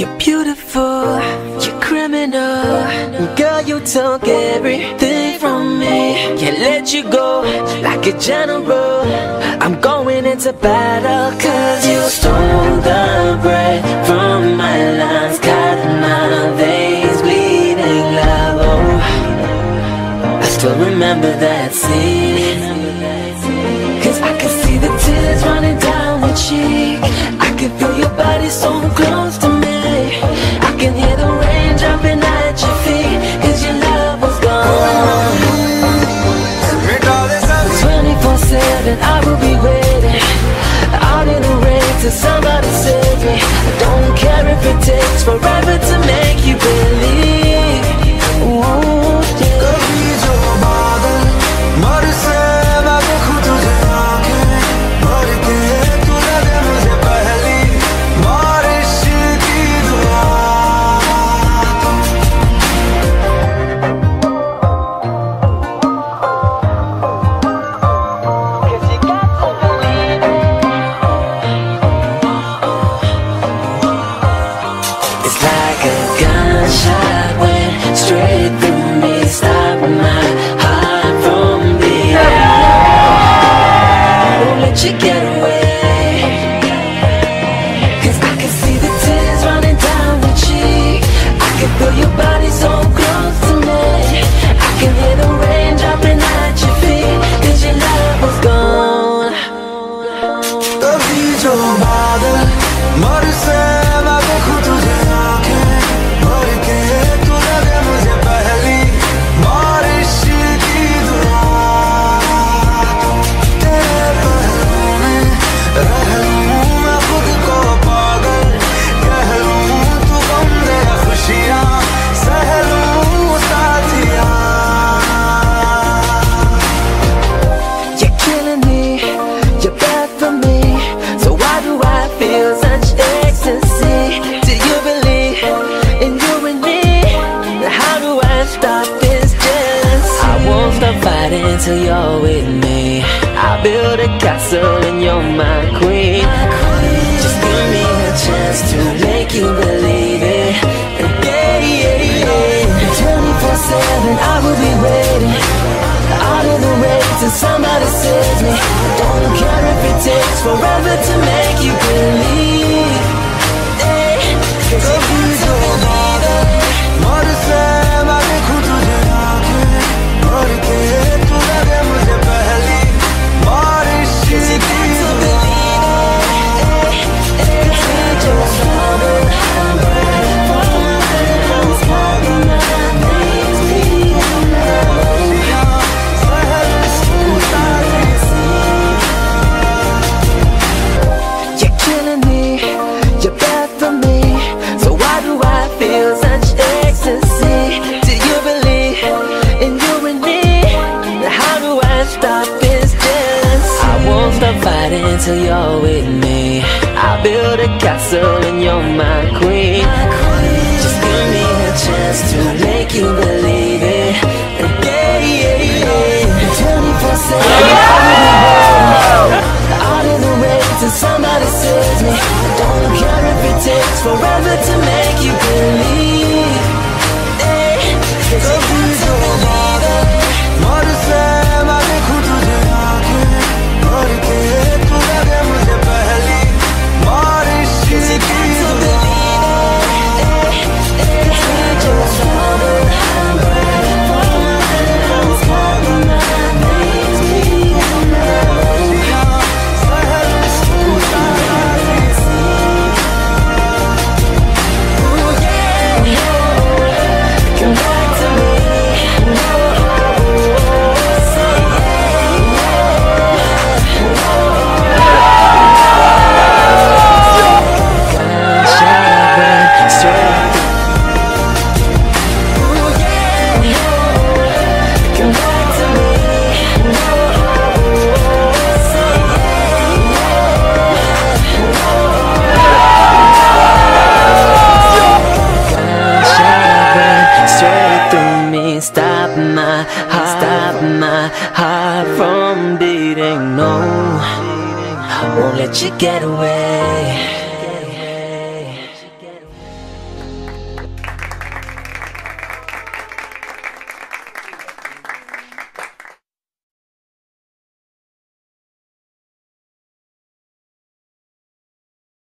You're beautiful, you're criminal. Girl, you took everything from me. Can't let you go like a general. I'm going into battle, cause you stole the breath from my lungs, cut my veins bleeding love. Oh, I still remember that scene, cause I can see the tears running down your cheek. I can feel your body so close to me. I can hear the rain dropping at your feet, cause your love was gone. 24/7 I will be waiting out in the rain till somebody saves me. I don't care if it takes forever to make you believe. Ooh, yeah. कभी जो बादल मर से मैं देखूं तुझे आंखें भर के, तू लगे मुझे पहली बारिश की दुआ. Gunshot went straight through me, stopped my heart from beating. Won't let you get away, cause I can see the tears running down your cheek. I can feel your body so close to me. I can hear the rain dropping at your feet, cause your love was gone. कभी जो बादल मर से मैं देखूं तुझे आंखें भर के, तू लगे मुझे पहली बारिश की दुआ. तेरे पहलुओं में रह लूं मैं खुद को पागल, कह लूं तू गम दे खुशियां सह लूं साथिया. You're killing me, you're bad for me, so why do I feel such ecstasy? Do you believe in you and me? How do I stop this jealousy? I won't stop fighting until you're with me. I'll build a castle and you're my queen. Just give me a chance to make you believe it. Yeah, yeah, yeah. 24/7 I will be waiting out in the rain till somebody saves me. Don't care if it takes forever to make you believe. कभी जो बादल मर से मैं देखूं तुझे आंखें भर के, तू लगे मुझे पहली बारिश की दुआ. You're killing me, you're bad for me, so why do I feel such ecstasy? Do you believe in you and me? How do I stop this jealousy? I won't stop fighting until you're with me. I'll build a castle and you're my queen. Just give me a chance to make you believe it. Yeah, yeah, yeah. 24/7 out in the rain till somebody saves me. Don't care if it takes forever to make you believe. कभी जो बादल मर से मैं देखूं तुझे आंखें भर के, तू लगे मुझे पहली बारिश की दुआ. heart from beating. No, won't let you get away.